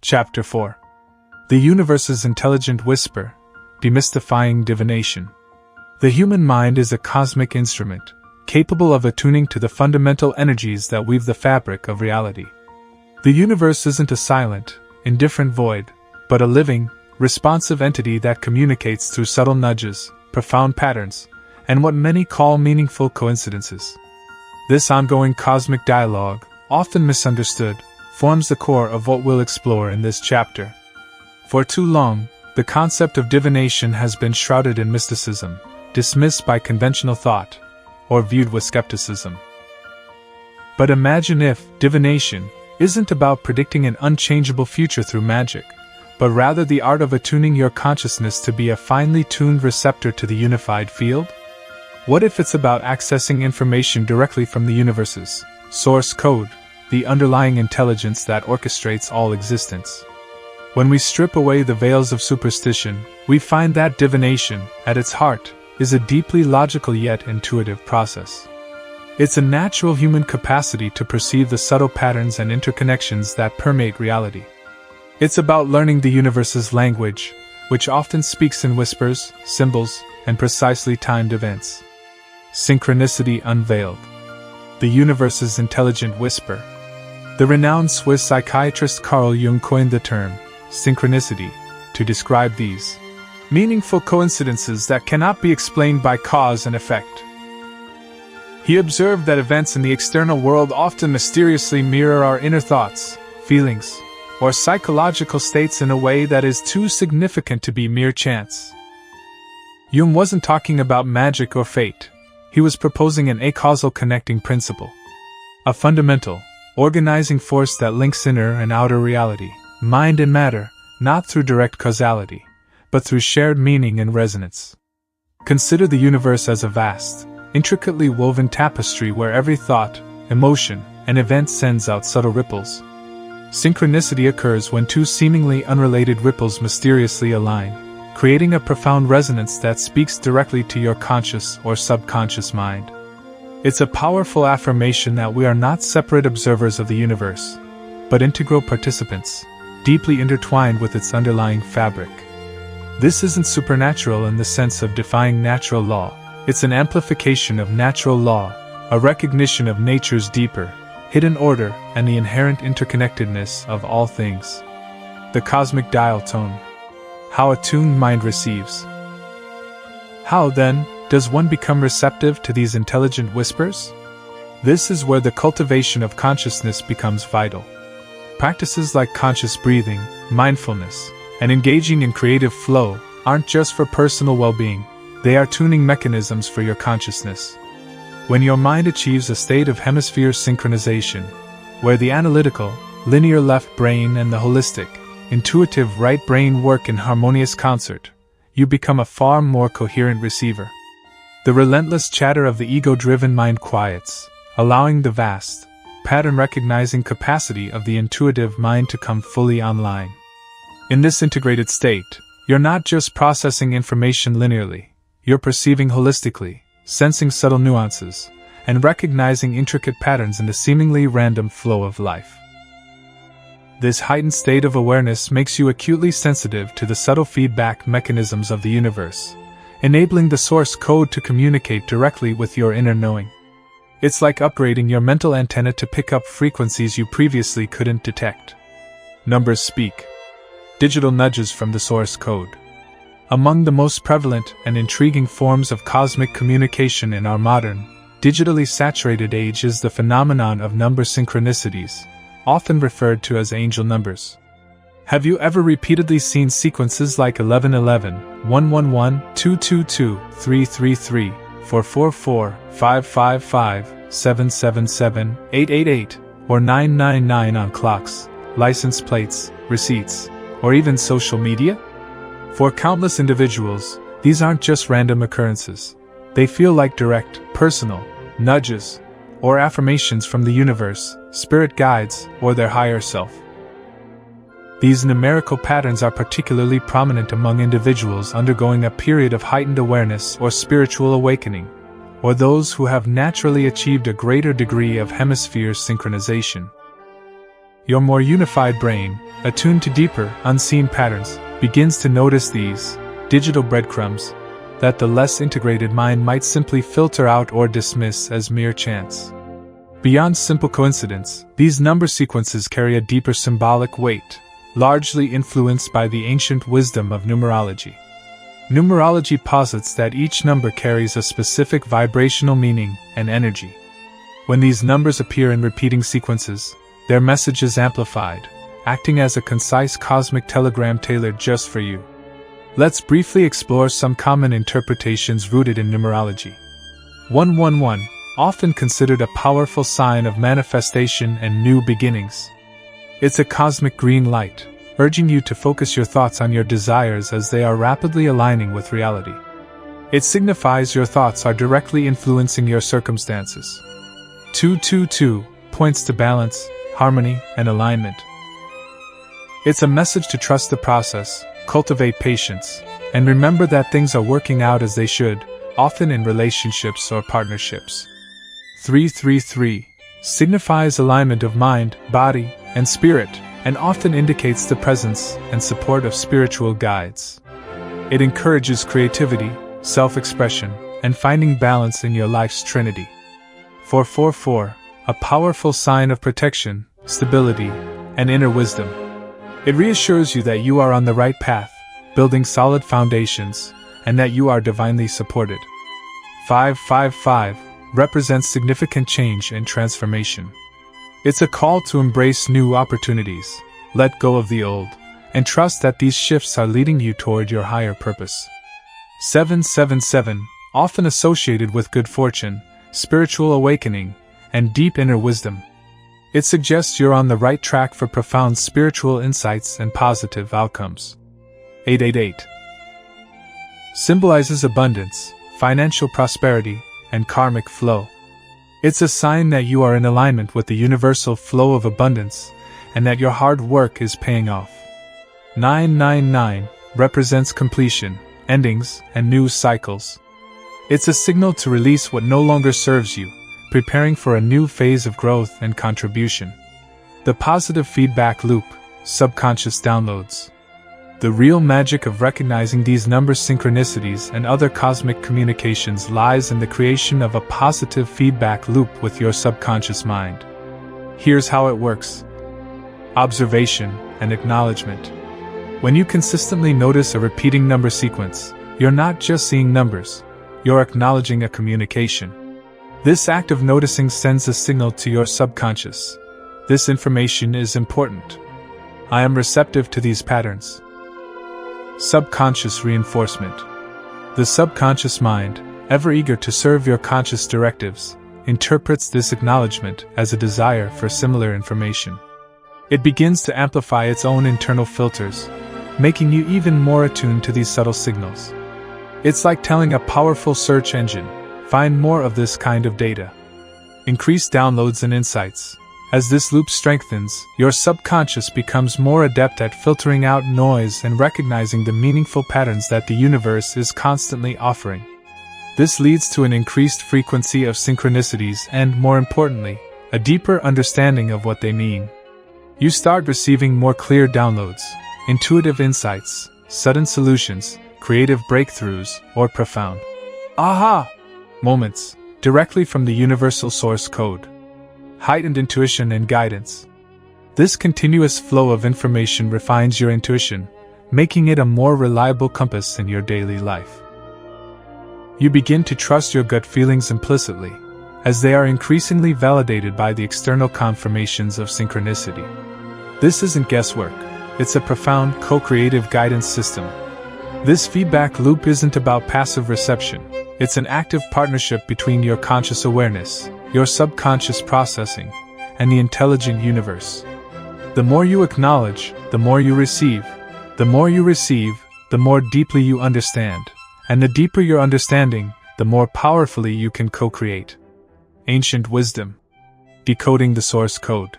Chapter 4. The Universe's Intelligent Whisper, Demystifying Divination. The human mind is a cosmic instrument, capable of attuning to the fundamental energies that weave the fabric of reality. The universe isn't a silent, indifferent void, but a living, responsive entity that communicates through subtle nudges, profound patterns, and what many call meaningful coincidences. This ongoing cosmic dialogue, often misunderstood, forms the core of what we'll explore in this chapter. For too long, the concept of divination has been shrouded in mysticism, dismissed by conventional thought, or viewed with skepticism. But imagine if divination isn't about predicting an unchangeable future through magic, but rather the art of attuning your consciousness to be a finely tuned receptor to the unified field? What if it's about accessing information directly from the universe's source code, the underlying intelligence that orchestrates all existence? When we strip away the veils of superstition, we find that divination, at its heart, is a deeply logical yet intuitive process. It's a natural human capacity to perceive the subtle patterns and interconnections that permeate reality. It's about learning the universe's language, which often speaks in whispers, symbols, and precisely timed events. Synchronicity unveiled. The universe's intelligent whisper. The renowned Swiss psychiatrist Carl Jung coined the term synchronicity to describe these meaningful coincidences that cannot be explained by cause and effect. He observed that events in the external world often mysteriously mirror our inner thoughts, feelings, or psychological states in a way that is too significant to be mere chance. Jung wasn't talking about magic or fate. He was proposing an acausal connecting principle, a fundamental, organizing force that links inner and outer reality, mind and matter, not through direct causality, but through shared meaning and resonance. Consider the universe as a vast, intricately woven tapestry where every thought, emotion, and event sends out subtle ripples. Synchronicity occurs when two seemingly unrelated ripples mysteriously align, creating a profound resonance that speaks directly to your conscious or subconscious mind. It's a powerful affirmation that we are not separate observers of the universe, but integral participants, deeply intertwined with its underlying fabric. This isn't supernatural in the sense of defying natural law. It's an amplification of natural law, a recognition of nature's deeper, hidden order and the inherent interconnectedness of all things. The cosmic dial tone. How a tuned mind receives. How, then, does one become receptive to these intelligent whispers? This is where the cultivation of consciousness becomes vital. Practices like conscious breathing, mindfulness, and engaging in creative flow aren't just for personal well-being, they are tuning mechanisms for your consciousness. When your mind achieves a state of hemisphere synchronization, where the analytical, linear left brain and the holistic, intuitive right brain work in harmonious concert, you become a far more coherent receiver. The relentless chatter of the ego-driven mind quiets, allowing the vast, pattern-recognizing capacity of the intuitive mind to come fully online. In this integrated state, you're not just processing information linearly, you're perceiving holistically, sensing subtle nuances, and recognizing intricate patterns in the seemingly random flow of life. This heightened state of awareness makes you acutely sensitive to the subtle feedback mechanisms of the universe, enabling the source code to communicate directly with your inner knowing. It's like upgrading your mental antenna to pick up frequencies you previously couldn't detect. Numbers speak. Digital nudges from the source code. Among the most prevalent and intriguing forms of cosmic communication in our modern, digitally saturated age is the phenomenon of number synchronicities, often referred to as angel numbers. Have you ever repeatedly seen sequences like 1111, 111, 222, 333, 444, 555, 777, 888, or 999 on clocks, license plates, receipts, or even social media? For countless individuals, these aren't just random occurrences. They feel like direct, personal nudges, or affirmations from the universe, spirit guides, or their higher self. These numerical patterns are particularly prominent among individuals undergoing a period of heightened awareness or spiritual awakening, or those who have naturally achieved a greater degree of hemisphere synchronization. your more unified brain, attuned to deeper, unseen patterns, begins to notice these digital breadcrumbs that the less integrated mind might simply filter out or dismiss as mere chance. Beyond simple coincidence, these number sequences carry a deeper symbolic weight, largely influenced by the ancient wisdom of numerology. Numerology posits that each number carries a specific vibrational meaning and energy. When these numbers appear in repeating sequences, their message is amplified, acting as a concise cosmic telegram tailored just for you. Let's briefly explore some common interpretations rooted in numerology. 111, often considered a powerful sign of manifestation and new beginnings. It's a cosmic green light, urging you to focus your thoughts on your desires as they are rapidly aligning with reality. It signifies your thoughts are directly influencing your circumstances. 222 points to balance, harmony, and alignment. It's a message to trust the process, cultivate patience, and remember that things are working out as they should, often in relationships or partnerships. 333 signifies alignment of mind, body, and spirit, and often indicates the presence and support of spiritual guides. It encourages creativity, self-expression, and finding balance in your life's trinity. 444, a powerful sign of protection, stability, and inner wisdom. It reassures you that you are on the right path, building solid foundations, and that you are divinely supported. 555 represents significant change and transformation. It's a call to embrace new opportunities, let go of the old, and trust that these shifts are leading you toward your higher purpose. 777, often associated with good fortune, spiritual awakening, and deep inner wisdom. It suggests you're on the right track for profound spiritual insights and positive outcomes. 888 symbolizes abundance, financial prosperity, and karmic flow. It's a sign that you are in alignment with the universal flow of abundance, and that your hard work is paying off. 999 represents completion, endings, and new cycles. It's a signal to release what no longer serves you, preparing for a new phase of growth and contribution. The positive feedback loop, subconscious downloads. The real magic of recognizing these number synchronicities and other cosmic communications lies in the creation of a positive feedback loop with your subconscious mind. Here's how it works. Observation and acknowledgement. When you consistently notice a repeating number sequence, you're not just seeing numbers, you're acknowledging a communication. This act of noticing sends a signal to your subconscious. This information is important. I am receptive to these patterns. Subconscious reinforcement. The subconscious mind, ever eager to serve your conscious directives, interprets this acknowledgement as a desire for similar information. It begins to amplify its own internal filters, making you even more attuned to these subtle signals. It's like telling a powerful search engine, find more of this kind of data. Increase downloads and insights. As this loop strengthens, your subconscious becomes more adept at filtering out noise and recognizing the meaningful patterns that the universe is constantly offering. This leads to an increased frequency of synchronicities and, more importantly, a deeper understanding of what they mean. You start receiving more clear downloads, intuitive insights, sudden solutions, creative breakthroughs, or profound aha moments directly from the universal source code. Heightened intuition and guidance. This continuous flow of information refines your intuition, making it a more reliable compass in your daily life. You begin to trust your gut feelings implicitly, as they are increasingly validated by the external confirmations of synchronicity. This isn't guesswork, it's a profound co-creative guidance system. This feedback loop isn't about passive reception, it's an active partnership between your conscious awareness, your subconscious processing, and the intelligent universe. The more you acknowledge, the more you receive. The more you receive, the more deeply you understand. And the deeper your understanding, the more powerfully you can co-create. Ancient wisdom. Decoding the source code.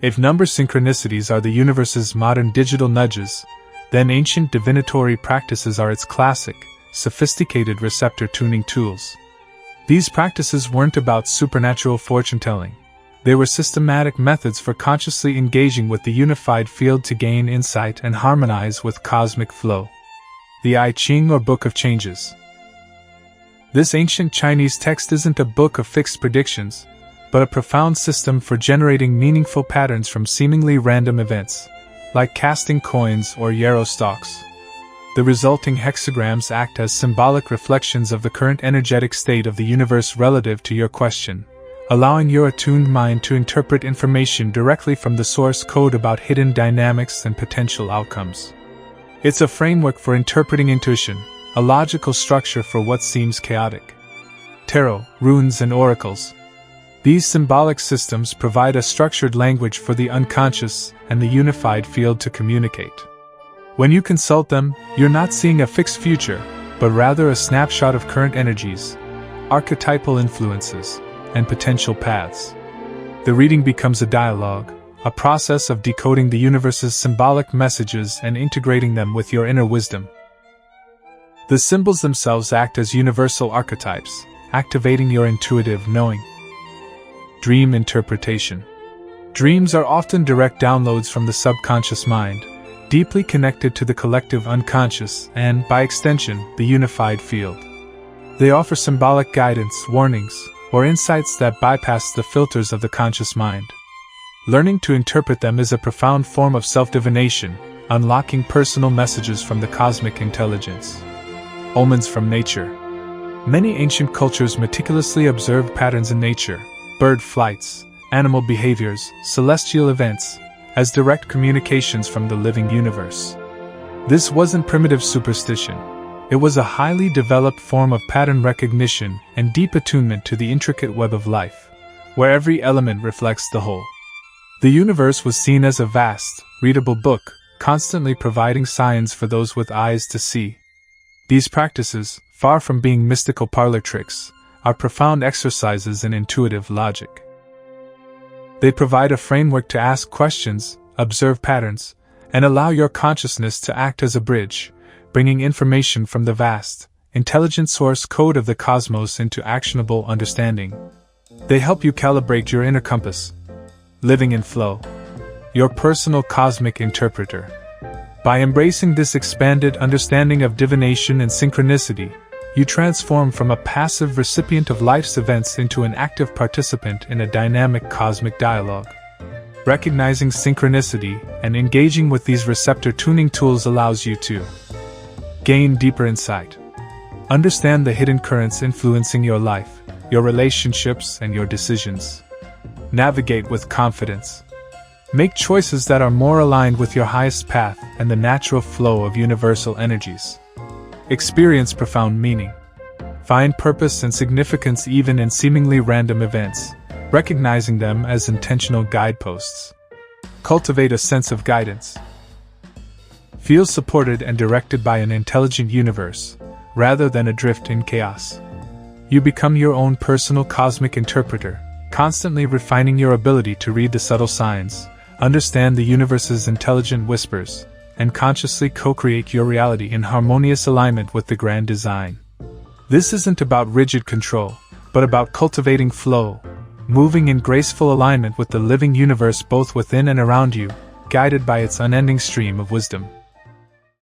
If number synchronicities are the universe's modern digital nudges, then ancient divinatory practices are its classic, sophisticated receptor tuning tools. These practices weren't about supernatural fortune-telling. They were systematic methods for consciously engaging with the unified field to gain insight and harmonize with cosmic flow. The I Ching, or Book of Changes. This ancient Chinese text isn't a book of fixed predictions, but a profound system for generating meaningful patterns from seemingly random events, like casting coins or yarrow stalks. The resulting hexagrams act as symbolic reflections of the current energetic state of the universe relative to your question, allowing your attuned mind to interpret information directly from the source code about hidden dynamics and potential outcomes. It's a framework for interpreting intuition, a logical structure for what seems chaotic. Tarot, runes, and oracles. These symbolic systems provide a structured language for the unconscious and the unified field to communicate. When you consult them, you're not seeing a fixed future, but rather a snapshot of current energies, archetypal influences, and potential paths. The reading becomes a dialogue, a process of decoding the universe's symbolic messages and integrating them with your inner wisdom. The symbols themselves act as universal archetypes, activating your intuitive knowing. Dream interpretation. Dreams are often direct downloads from the subconscious mind, deeply connected to the collective unconscious and, by extension, the unified field. They offer symbolic guidance, warnings, or insights that bypass the filters of the conscious mind. Learning to interpret them is a profound form of self-divination, unlocking personal messages from the cosmic intelligence. Omens from nature. Many ancient cultures meticulously observed patterns in nature, bird flights, animal behaviors, celestial events, as direct communications from the living universe. This wasn't primitive superstition. It was a highly developed form of pattern recognition and deep attunement to the intricate web of life, where every element reflects the whole. The universe was seen as a vast, readable book, constantly providing signs for those with eyes to see. These practices, far from being mystical parlor tricks, are profound exercises in intuitive logic. They provide a framework to ask questions, observe patterns, and allow your consciousness to act as a bridge, bringing information from the vast, intelligent source code of the cosmos into actionable understanding. They help you calibrate your inner compass. Living in flow. Your personal cosmic interpreter. By embracing this expanded understanding of divination and synchronicity, you transform from a passive recipient of life's events into an active participant in a dynamic cosmic dialogue. Recognizing synchronicity and engaging with these receptor tuning tools allows you to gain deeper insight. Understand the hidden currents influencing your life, your relationships, and your decisions. Navigate with confidence. Make choices that are more aligned with your highest path and the natural flow of universal energies. Experience profound meaning. Find purpose and significance even in seemingly random events, recognizing them as intentional guideposts. Cultivate a sense of guidance. Feel supported and directed by an intelligent universe, rather than adrift in chaos. You become your own personal cosmic interpreter, constantly refining your ability to read the subtle signs, understand the universe's intelligent whispers, and consciously co-create your reality in harmonious alignment with the grand design. This isn't about rigid control, but about cultivating flow, moving in graceful alignment with the living universe both within and around you, guided by its unending stream of wisdom.